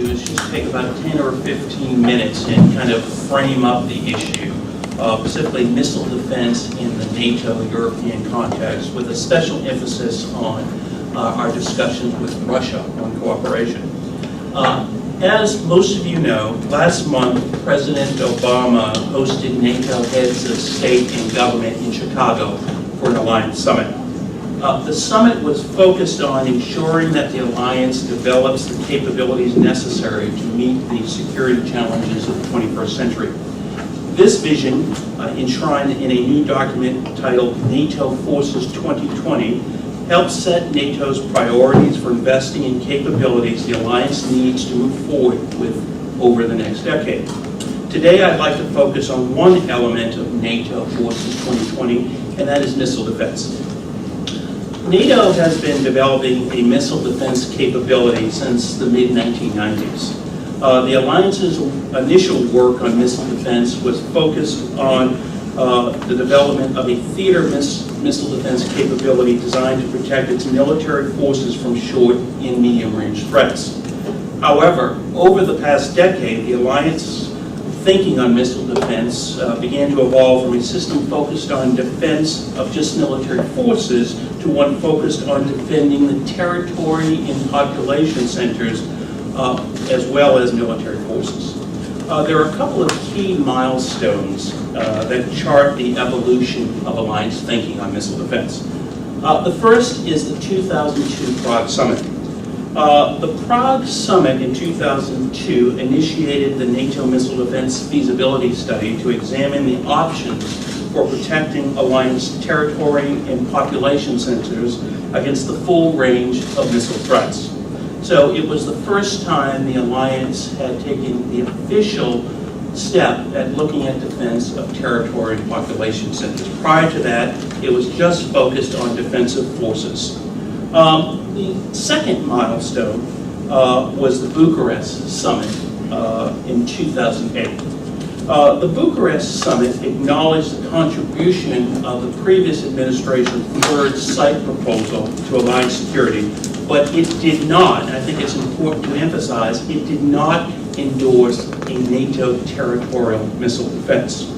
do is just take about 10 or 15 minutes and kind of frame up the issue of specifically missile defense in the NATO-European context, with a special emphasis on our discussions with Russia on cooperation. As most of you know, last month, President Obama hosted NATO heads of state and government in Chicago for an alliance summit. The summit was focused on ensuring that the alliance develops the capabilities necessary to meet the security challenges of the 21st century. This vision, enshrined in a new document titled NATO Forces 2020, helps set NATO's priorities for investing in capabilities the alliance needs to move forward with over the next decade. Today, I'd like to focus on one element of NATO Forces 2020, and that is missile defense. NATO has been developing a missile defense capability since the mid-1990s. The alliance's initial work on missile defense was focused on the development of a theater missile defense capability designed to protect its military forces from short and medium-range threats. However, over the past decade, the alliance thinking on missile defense began to evolve from a system focused on defense of just military forces to one focused on defending the territory and population centers as well as military forces. There are a couple of key milestones that chart the evolution of alliance thinking on missile defense. The first is the 2002 Prague Summit. The Prague Summit in 2002 initiated the NATO Missile Defense Feasibility Study to examine the options for protecting alliance territory and population centers against the full range of missile threats. So it was the first time the alliance had taken the official step at looking at defense of territory and population centers. Prior to that, it was just focused on defensive forces. The second milestone was the Bucharest Summit in 2008. The Bucharest Summit acknowledged the contribution of the previous administration's third site proposal to alliance security, but it did not, and I think it's important to emphasize, it did not endorse a NATO territorial missile defense.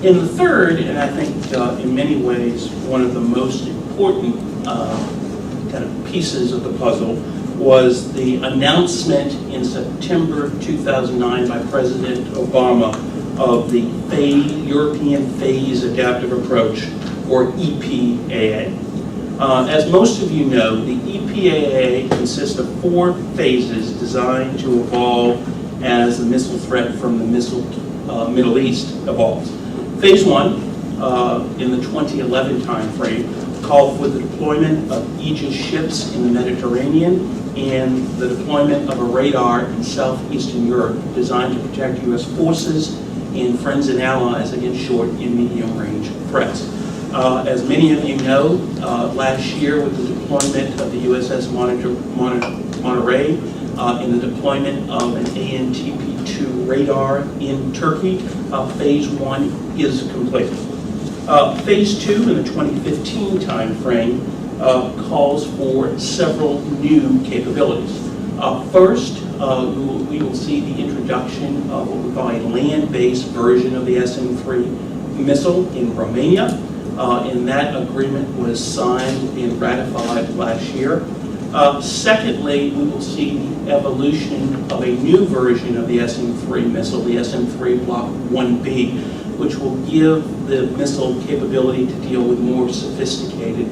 In the third, and I think in many ways one of the most important kind of pieces of the puzzle, was the announcement in September 2009 by President Obama of the European Phase Adaptive Approach, or EPAA. As most of you know, the EPAA consists of 4 phases designed to evolve as the missile threat from the Middle East evolves. Phase 1, in the 2011 timeframe, called for the deployment of Aegis ships in the Mediterranean and the deployment of a radar in southeastern Europe designed to protect U.S. forces and friends and allies against short and medium-range threats. As many of you know, last year with the deployment of the USS Monterey and the deployment of an ANTP-2 radar in Turkey, Phase 1 is complete. Phase 2 in the 2015 timeframe calls for several new capabilities. First, we will see the introduction of what we call a land-based version of the SM-3 missile in Romania, and that agreement was signed and ratified last year. Secondly, we will see the evolution of a new version of the SM-3 missile, the SM-3 Block 1B, which will give the missile capability to deal with more sophisticated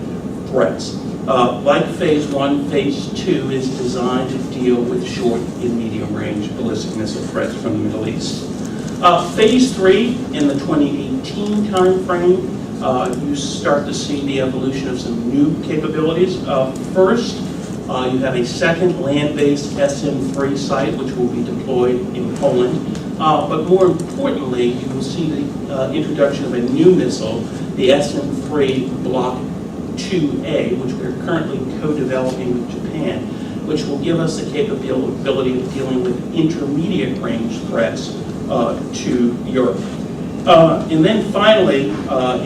threats. Like Phase 1, Phase 2 is designed to deal with short and medium-range ballistic missile threats from the Middle East. Phase 3, in the 2018 timeframe, you start to see the evolution of some new capabilities. First, you have a second land-based SM-3 site, which will be deployed in Poland. But more importantly, you will see the introduction of a new missile, the SM-3 Block 2A, which we are currently co-developing with Japan, which will give us the capability of dealing with intermediate range threats to Europe. And then finally,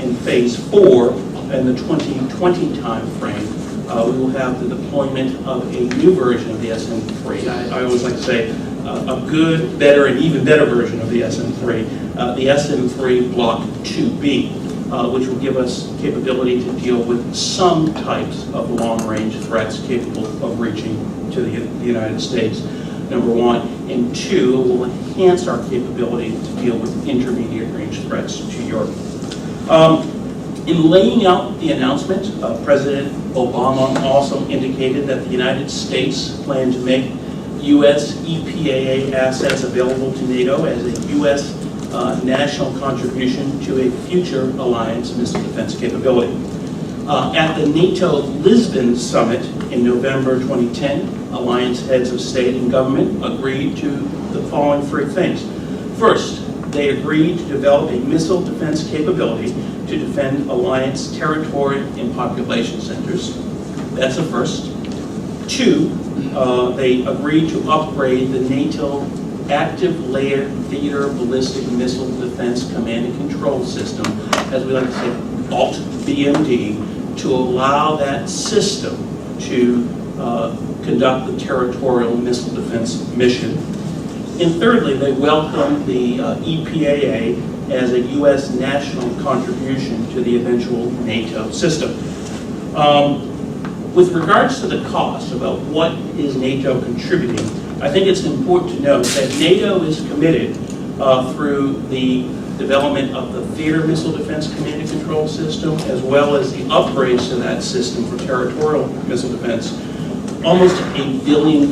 in Phase 4, in the 2020 timeframe, we will have the deployment of a new version of the SM3. I always like to say a good, better, and even better version of the SM3, the SM3 Block 2B, which will give us capability to deal with some types of long-range threats capable of reaching to the United States, number one. And two, will enhance our capability to deal with intermediate range threats to Europe. In laying out the announcement, President Obama also indicated that the United States planned to make U.S. EPAA assets available to NATO as a U.S. National contribution to a future alliance missile defense capability. At the NATO Lisbon Summit in November 2010, alliance heads of state and government agreed to the following three things. First, they agreed to develop a missile defense capability to defend alliance territory and population centers. That's a first. Two, they agreed to upgrade the NATO Active Layer Theater Ballistic Missile Defense Command and Control System, as we like to say, ALT-BMD, to allow that system to conduct the territorial missile defense mission. And thirdly, they welcomed the EPAA as a U.S. national contribution to the eventual NATO system. With regards to the cost, about what is NATO contributing, I think it's important to note that NATO is committed through the development of the Theater Missile Defense Command and Control System, as well as the upgrades to that system for territorial missile defense, almost $1 billion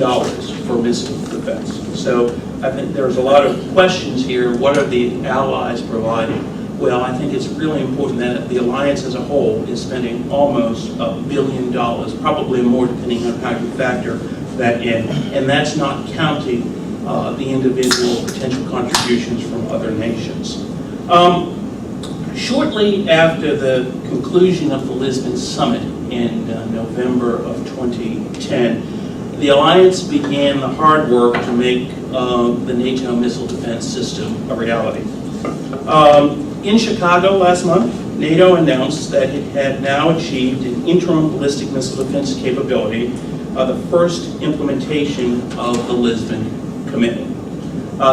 for missile defense. So I think there's a lot of questions here. What are the allies providing? Well, I think it's really important that the alliance as a whole is spending almost $1 billion, probably more depending on how you factor that in. And that's not counting the individual potential contributions from other nations. Shortly after the conclusion of the Lisbon Summit in November of 2010, the alliance began the hard work to make the NATO missile defense system a reality. In Chicago last month, NATO announced that it had now achieved an interim ballistic missile defense capability, the first implementation of the Lisbon Commitment.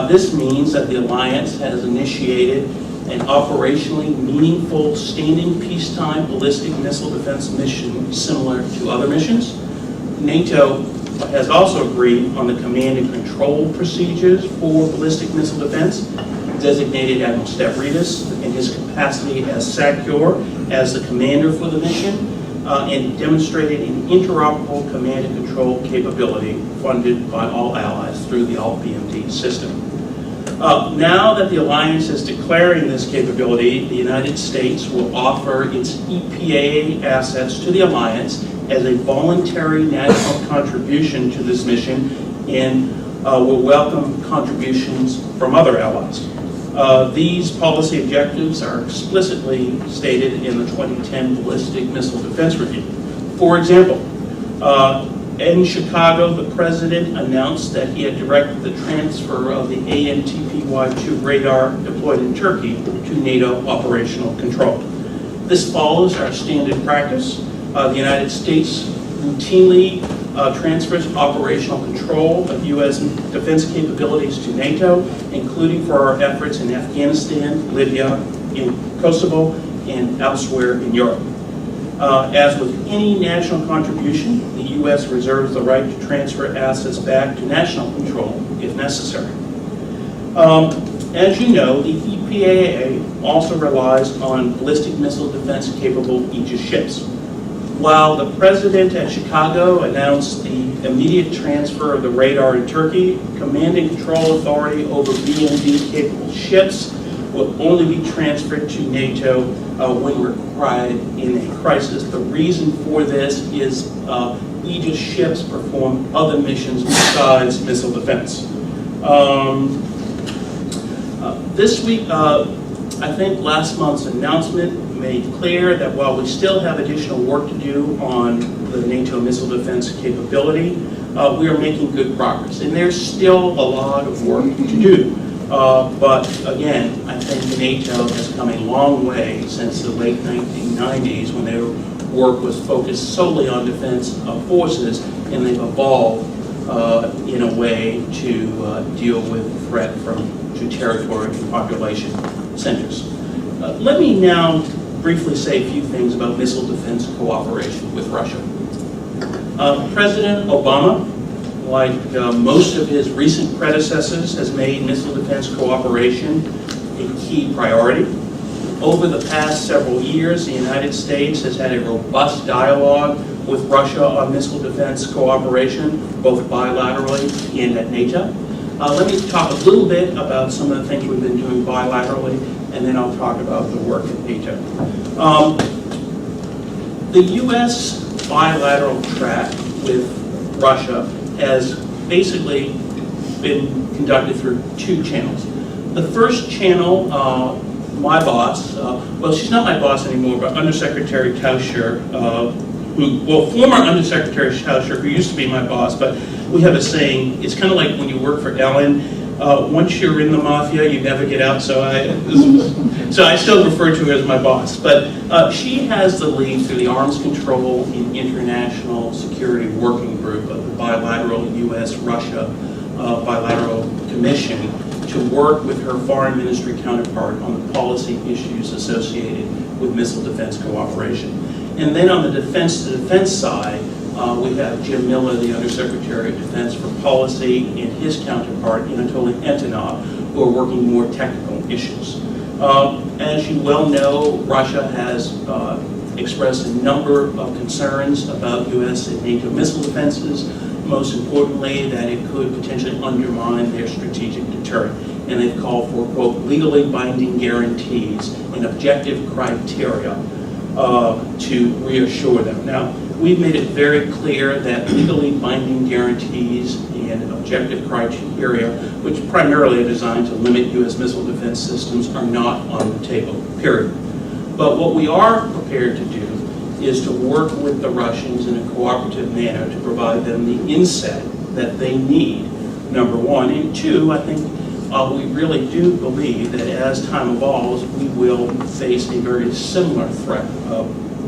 This means that the alliance has initiated an operationally meaningful standing peacetime ballistic missile defense mission similar to other missions. NATO has also agreed on the command and control procedures for ballistic missile defense, designated Admiral Stavridis in his capacity as SACEUR as the commander for the mission, and demonstrated an interoperable command and control capability funded by all allies through the ALT-BMD system. Now that the alliance is declaring this capability, the United States will offer its EPAA assets to the alliance as a voluntary national contribution to this mission, and will welcome contributions from other allies. These policy objectives are explicitly stated in the 2010 Ballistic Missile Defense Review. For example, in Chicago, the President announced that he had directed the transfer of the ANTPY-2 radar deployed in Turkey to NATO operational control. This follows our standard practice. The United States routinely transfers operational control of U.S. defense capabilities to NATO, including for our efforts in Afghanistan, Libya, in Kosovo, and elsewhere in Europe. As with any national contribution, the U.S. reserves the right to transfer assets back to national control if necessary. As you know, the EPAA also relies on ballistic missile defense capable Aegis ships. While the President at Chicago announced the immediate transfer of the radar in Turkey, command and control authority over BMD-capable ships will only be transferred to NATO when required in a crisis. The reason for this is Aegis ships perform other missions besides missile defense. This week, I think last month's announcement made clear that while we still have additional work to do on the NATO missile defense capability, we are making good progress. And there's still a lot of work to do. But again, I think NATO has come a long way since the late 1990s when they were work was focused solely on defense forces, and they've evolved in a way to deal with threat to territory and population centers. Let me now briefly say a few things about missile defense cooperation with Russia. President Obama, like most of his recent predecessors, has made missile defense cooperation a key priority. Over the past several years, the United States has had a robust dialogue with Russia on missile defense cooperation, both bilaterally and at NATO. Let me talk a little bit about some of the things we've been doing bilaterally, and then I'll talk about the work at NATO. The U.S. bilateral track with Russia has basically been conducted through two channels. The first channel, my boss, well, she's not my boss anymore, but Undersecretary Tauscher, former Undersecretary Tauscher, who used to be my boss, but we have a saying, it's kind of like when you work for Ellen, once you're in the mafia, you never get out, so I still refer to her as my boss. But she has the lead through the Arms Control and International Security Working Group of the bilateral U.S.-Russia bilateral commission to work with her foreign ministry counterpart on the policy issues associated with missile defense cooperation. And then on the defense-to-defense side, we have Jim Miller, the Undersecretary of Defense for Policy, and his counterpart, Anatoly Antonov, who are working more technical issues. As you well know, Russia has expressed a number of concerns about U.S. and NATO missile defenses, most importantly that it could potentially undermine their strategic deterrent. And they've called for, quote, legally binding guarantees and objective criteria to reassure them. Now, we've made it very clear that legally binding guarantees and objective criteria, which primarily are designed to limit U.S. missile defense systems, are not on the table, period. But what we are prepared to do is to work with the Russians in a cooperative manner to provide them the insight that they need, number one. And two, I think we really do believe that as time evolves, we will face a very similar threat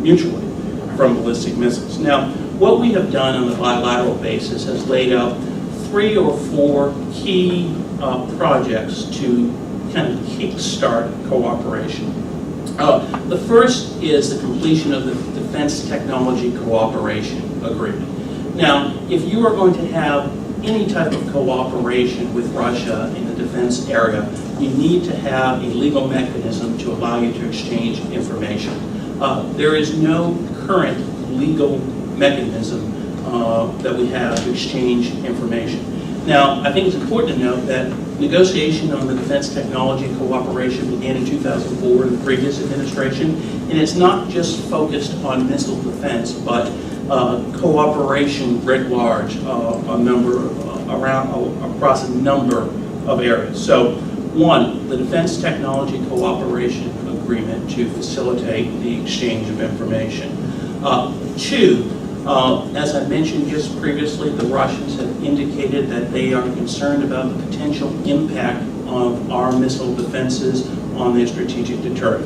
mutually from ballistic missiles. Now, what we have done on the bilateral basis has laid out 3 or 4 key projects to kind of kickstart cooperation. The first is the completion of the Defense Technology Cooperation Agreement. Now, if you are going to have any type of cooperation with Russia in the defense area, you need to have a legal mechanism to allow you to exchange information. There is no current legal mechanism that we have to exchange information. Now, I think it's important to note that negotiation on the defense technology cooperation began in 2004 in the previous administration, and it's not just focused on missile defense, but cooperation writ large, across a number of areas. So, one, the Defense Technology Cooperation Agreement to facilitate the exchange of information. Two, as I mentioned just previously, the Russians have indicated that they are concerned about the potential impact of our missile defenses on their strategic deterrent.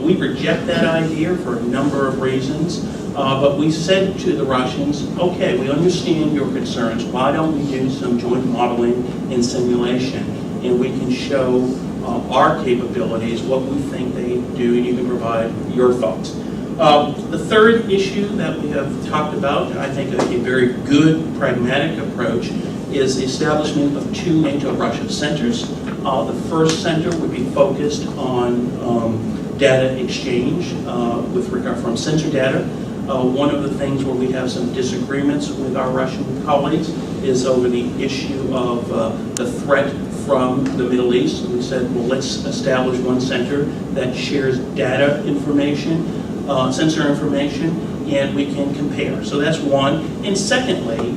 We reject that idea for a number of reasons, but we said to the Russians, okay, we understand your concerns. Why don't we do some joint modeling and simulation, and we can show our capabilities, what we think they do, and you can provide your thoughts. The third issue that we have talked about, and I think a very good pragmatic approach, is the establishment of 2 NATO-Russia centers. The first center would be focused on data exchange with regard from sensor data. One of the things where we have some disagreements with our Russian colleagues is over the issue of the threat from the Middle East. And we said, well, let's establish one center that shares data information, sensor information, and we can compare. So that's one. And secondly,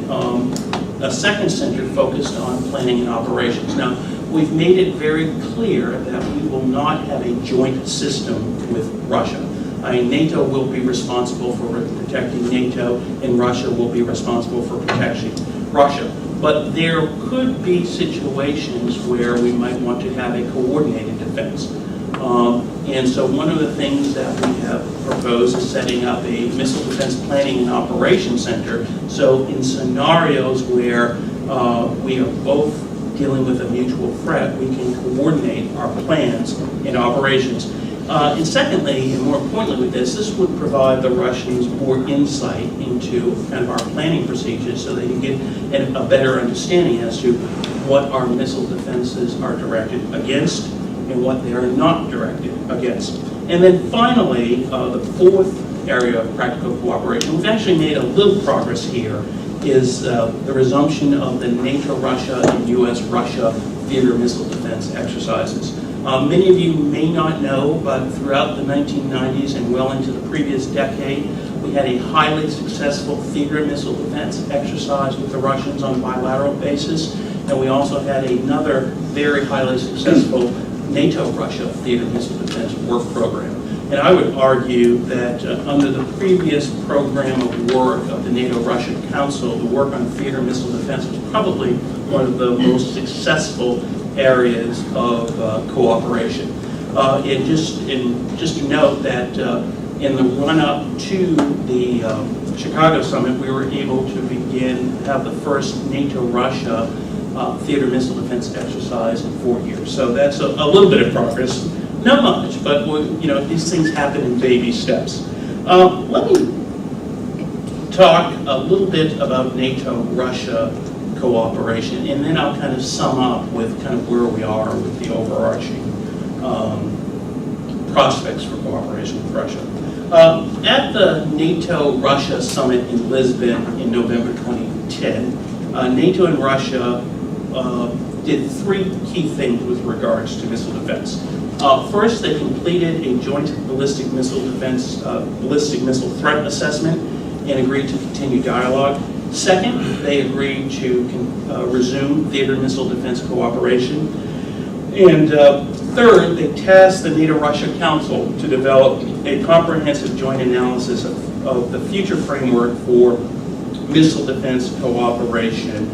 a second center focused on planning and operations. Now, we've made it very clear that we will not have a joint system with Russia. NATO will be responsible for protecting NATO, and Russia will be responsible for protecting Russia. But there could be situations where we might want to have a coordinated defense. And so one of the things that we have proposed is setting up a Missile Defense Planning and Operations Center. So in scenarios where we are both dealing with a mutual threat, we can coordinate our plans and operations. And secondly, and more importantly with this would provide the Russians more insight into kind of our planning procedures so they can get a better understanding as to what our missile defenses are directed against and what they are not directed against. And then finally, the fourth area of practical cooperation, we've actually made a little progress here, is the resumption of the NATO-Russia and US-Russia theater missile defense exercises. Many of you may not know, but throughout the 1990s and well into the previous decade, we had a highly successful theater missile defense exercise with the Russians on a bilateral basis, and we also had another very highly successful NATO-Russia theater missile defense work program. And I would argue that under the previous program of work of the NATO-Russia Council, the work on theater missile defense was probably one of the most successful areas of cooperation. And just to note that in the run-up to the Chicago summit, we were able to have the first NATO-Russia theater missile defense exercise in 4 years. So that's a little bit of progress. Not much, but these things happen in baby steps. Let me talk a little bit about NATO-Russia cooperation, and then I'll kind of sum up with kind of where we are with the overarching prospects for cooperation with Russia. At the NATO-Russia summit in Lisbon in November 2010, NATO and Russia did three key things with regards to missile defense. First, they completed a joint ballistic missile threat assessment and agreed to continue dialogue. Second, they agreed to resume theater missile defense cooperation. And third, they tasked the NATO-Russia Council to develop a comprehensive joint analysis of the future framework for missile defense cooperation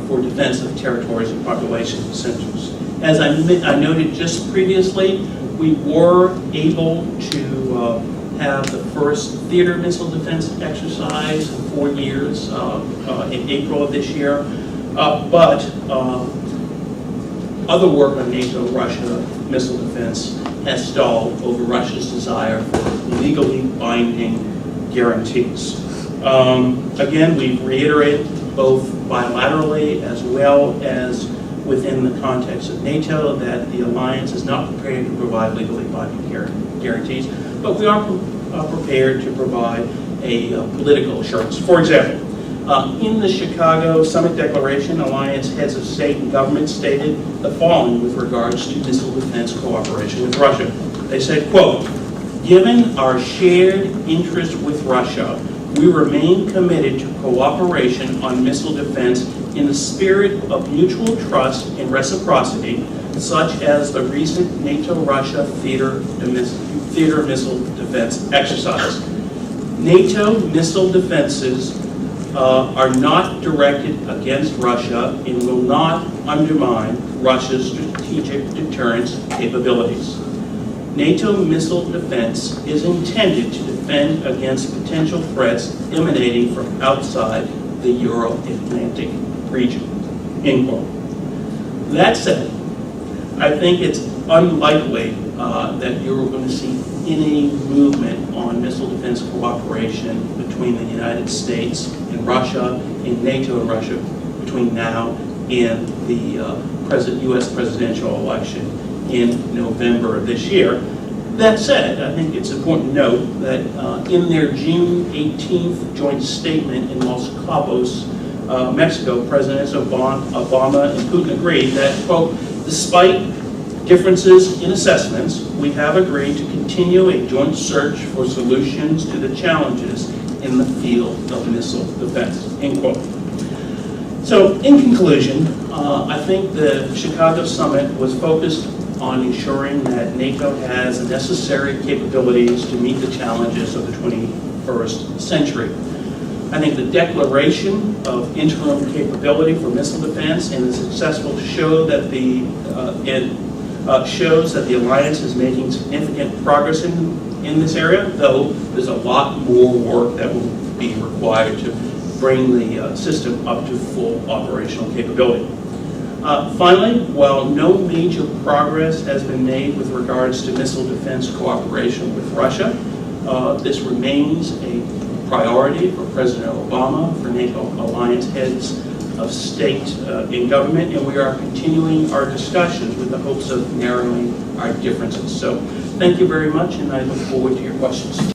for defense of territories and population centers. As I noted just previously, we were able to have the first theater missile defense exercise in 4 years in April of this year, but other work on NATO-Russia missile defense has stalled over Russia's desire for legally binding guarantees. Again, we've reiterated both bilaterally as well as within the context of NATO that the alliance is not prepared to provide legally binding guarantees, but we are prepared to provide a political assurance. For example, in the Chicago Summit Declaration, Alliance heads of state and government stated the following with regards to missile defense cooperation with Russia. They said, quote, "Given our shared interest with Russia, we remain committed to cooperation on missile defense in the spirit of mutual trust and reciprocity, such as the recent NATO-Russia theater missile defense exercise. NATO missile defenses are not directed against Russia and will not undermine Russia's strategic deterrence capabilities. NATO missile defense is intended to defend against potential threats emanating from outside the Euro-Atlantic region." End quote. That said, I think it's unlikely that you're going to see any movement on missile defense cooperation between the United States and Russia, and NATO and Russia, between now and the U.S. presidential election in November of this year. That said, I think it's important to note that in their June 18th joint statement in Los Cabos, Mexico, Presidents Obama and Putin agreed that, quote, "Despite differences in assessments, we have agreed to continue a joint search for solutions to the challenges in the field of missile defense," end quote. So, in conclusion, I think the Chicago summit was focused on ensuring that NATO has the necessary capabilities to meet the challenges of the 21st century. I think the declaration of interim capability for missile defense and the successful show that shows that the alliance is making significant progress in this area, though there's a lot more work that will be required to bring the system up to full operational capability. Finally, while no major progress has been made with regards to missile defense cooperation with Russia, this remains a priority for President Obama, for NATO alliance heads of state in government, and we are continuing our discussions with the hopes of narrowing our differences. So thank you very much, and I look forward to your questions.